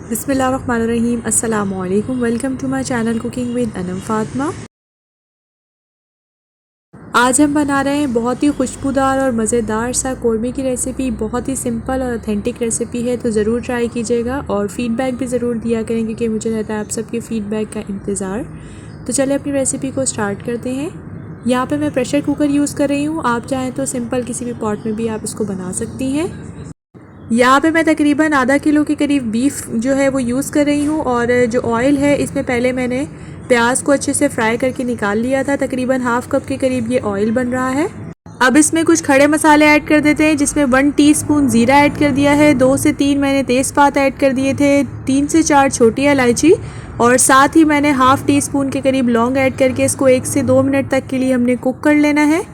बिस्मिल्लाहिर्रहमानिर्रहीम। अस्सलामुअलैकुम। Welcome to my channel cooking with Anam Fatima. आज हम बना रहे हैं बहुत ही खुशबूदार और मज़ेदार सा कौरमे की रेसिपी। बहुत ही सिंपल और ऑथेंटिक रेसिपी है, तो ज़रूर ट्राई कीजिएगा और फ़ीडबैक भी ज़रूर दिया करें क्योंकि मुझे रहता है आप सबके फ़ीडबैक का इंतज़ार। तो चलिए अपनी रेसिपी को स्टार्ट करते हैं। यहाँ पे मैं प्रेशर कुकर यूज़ कर रही हूँ, आप चाहें तो सिंपल किसी भी पॉट में भी आप इसको बना सकती हैं। यहाँ पे मैं तकरीबन आधा किलो के करीब बीफ जो है वो यूज़ कर रही हूँ और जो ऑयल है इसमें पहले मैंने प्याज को अच्छे से फ्राई करके निकाल लिया था। तकरीबन हाफ कप के करीब ये ऑयल बन रहा है। अब इसमें कुछ खड़े मसाले ऐड कर देते हैं, जिसमें 1 टीस्पून ज़ीरा ऐड कर दिया है, 2 से 3 मैंने तेज़पात ऐड कर दिए थे, 3 से 4 छोटी इलायची और साथ ही मैंने हाफ टी स्पून के करीब लौंग ऐड करके इसको 1 से 2 मिनट तक के लिए हमने कुक कर लेना है।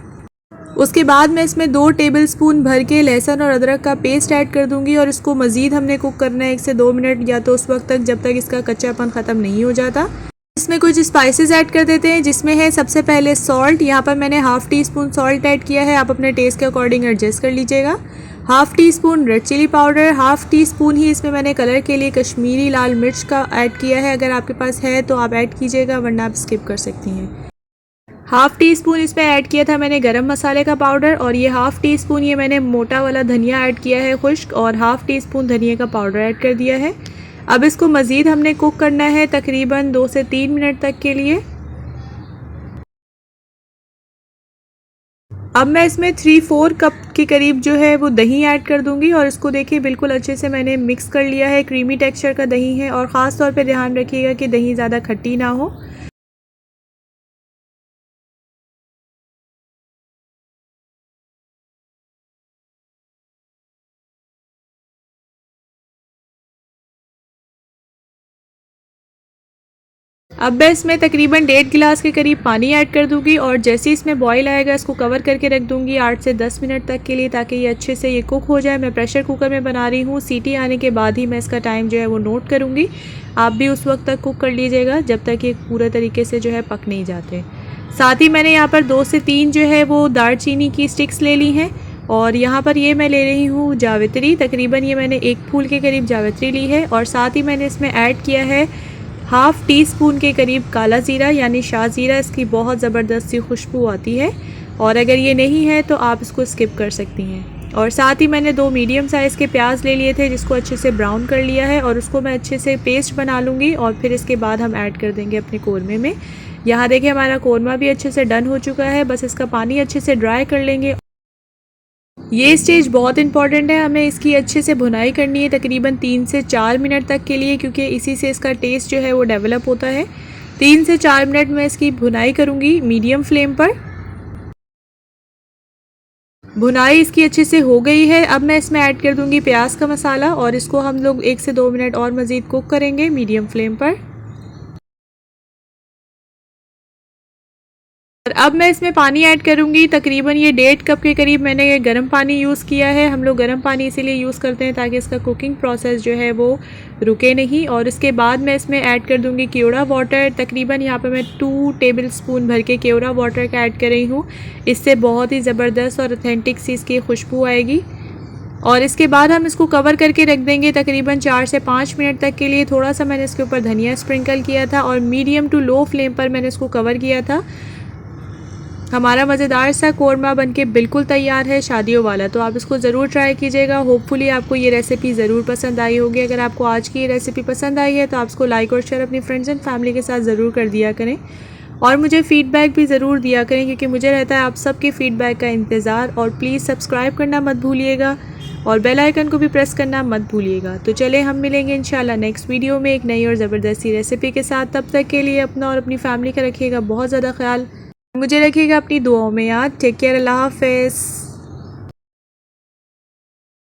उसके बाद मैं इसमें 2 टेबलस्पून भर के लहसुन और अदरक का पेस्ट ऐड कर दूंगी और इसको मज़ीद हमने कुक करना है 1 से 2 मिनट, या तो उस वक्त तक जब तक इसका कच्चापन ख़त्म नहीं हो जाता। इसमें कुछ स्पाइसेस ऐड कर देते हैं, जिसमें है सबसे पहले सॉल्ट। यहाँ पर मैंने half tea spoon salt add किया है, आप अपने टेस्ट के अकॉर्डिंग एडजस्ट कर लीजिएगा। Half teaspoon red chilli powder, half teaspoon ही इसमें मैंने कलर के लिए कश्मीरी लाल मिर्च का ऐड किया है। अगर आपके पास है तो आप ऐड कीजिएगा, वरना आप स्किप कर सकती हैं। हाफ़ टी स्पून इसमें ऐड किया था मैंने गरम मसाले का पाउडर, और ये हाफ़ टी स्पून ये मैंने मोटा वाला धनिया ऐड किया है खुश्क, और हाफ़ टी स्पून धनिया का पाउडर ऐड कर दिया है। अब इसको मज़ीद हमने कुक करना है तकरीबन 2 से 3 मिनट तक के लिए। अब मैं इसमें 3/4 कप के करीब जो है वो दही ऐड कर दूंगी और इसको देखिए बिल्कुल अच्छे से मैंने मिक्स कर लिया है। क्रीमी टेक्सचर का दही है और ख़ास तौर पे ध्यान रखिएगा कि दही ज़्यादा खट्टी ना हो। अब मैं इसमें तकरीबन 1.5 गिलास के करीब पानी ऐड कर दूंगी और जैसे ही इसमें बॉईल आएगा इसको कवर करके रख दूंगी 8 से 10 मिनट तक के लिए, ताकि ये अच्छे से ये कुक हो जाए। मैं प्रेशर कुकर में बना रही हूँ, सीटी आने के बाद ही मैं इसका टाइम जो है वो नोट करूँगी। आप भी उस वक्त तक कुक कर लीजिएगा जब तक ये पूरे तरीके से जो है पक नहीं जाते। साथ ही मैंने यहाँ पर 2 से 3 जो है वो दालचीनी की स्टिक्स ले ली हैं, और यहाँ पर ये मैं ले रही हूँ जावित्री। तकरीबन ये मैंने 1 फूल के करीब जावित्री ली है, और साथ ही मैंने इसमें ऐड किया है हाफ़ टी स्पून के करीब काला ज़ीरा यानी शाह ज़ीरा। इसकी बहुत ज़बरदस्त सी खुशबू आती है, और अगर ये नहीं है तो आप इसको स्किप कर सकती हैं। और साथ ही मैंने 2 मीडियम साइज़ के प्याज ले लिए थे, जिसको अच्छे से ब्राउन कर लिया है, और उसको मैं अच्छे से पेस्ट बना लूँगी और फिर इसके बाद हम ऐड कर देंगे अपने कौरमे में। यहाँ देखिए हमारा कौरमा भी अच्छे से डन हो चुका है, बस इसका पानी अच्छे से ड्राई कर लेंगे। ये स्टेज बहुत इंपॉर्टेंट है, हमें इसकी अच्छे से भुनाई करनी है तकरीबन 3 से 4 मिनट तक के लिए, क्योंकि इसी से इसका टेस्ट जो है वो डेवलप होता है। 3 से 4 मिनट में इसकी भुनाई करूँगी मीडियम फ्लेम पर। भुनाई इसकी अच्छे से हो गई है। अब मैं इसमें ऐड कर दूँगी प्याज का मसाला, और इसको हम लोग 1 से 2 मिनट और मज़ीद कुक करेंगे मीडियम फ्लेम पर। और अब मैं इसमें पानी ऐड करूँगी, तकरीबन ये 1.5 कप के करीब मैंने ये गर्म पानी यूज़ किया है। हम लोग गर्म पानी इसीलिए यूज़ करते हैं ताकि इसका कुकिंग प्रोसेस जो है वो रुके नहीं। और इसके बाद मैं इसमें ऐड कर दूँगी केवड़ा वाटर। तकरीबन यहाँ पे मैं 2 टेबलस्पून भर के केवड़ा वाटर का ऐड कर रही हूँ। इससे बहुत ही ज़बरदस्त और ऑथेंटिक सी इसकी खुशबू आएगी। और इसके बाद हम इसको कवर करके रख देंगे तकरीबन 4 से 5 मिनट तक के लिए। थोड़ा सा मैंने इसके ऊपर धनिया स्प्रिंकल किया था और मीडियम टू लो फ्लेम पर मैंने इसको कवर किया था। हमारा मज़ेदार सा कौरमा बनके बिल्कुल तैयार है, शादियों वाला। तो आप इसको ज़रूर ट्राई कीजिएगा। होपफुली आपको ये रेसिपी ज़रूर पसंद आई होगी। अगर आपको आज की ये रेसिपी पसंद आई है तो आप इसको लाइक और शेयर अपनी फ्रेंड्स एंड फैमिली के साथ ज़रूर कर दिया करें, और मुझे फ़ीडबैक भी ज़रूर दिया करें, क्योंकि मुझे रहता है आप सबके फ़ीडबैक का इंतज़ार। और प्लीज़ सब्सक्राइब करना मत भूलिएगा और बेल आइकन को भी प्रेस करना मत भूलिएगा। तो चले हम मिलेंगे इंशाल्लाह नेक्स्ट वीडियो में एक नई और ज़बरदस्त रेसिपी के साथ। तब तक के लिए अपना और अपनी फैमिली का रखिएगा बहुत ज़्यादा ख्याल। मुझे रखिएगा अपनी दुआओं में याद। टेक केयर, अल्लाह हाफ़िज़।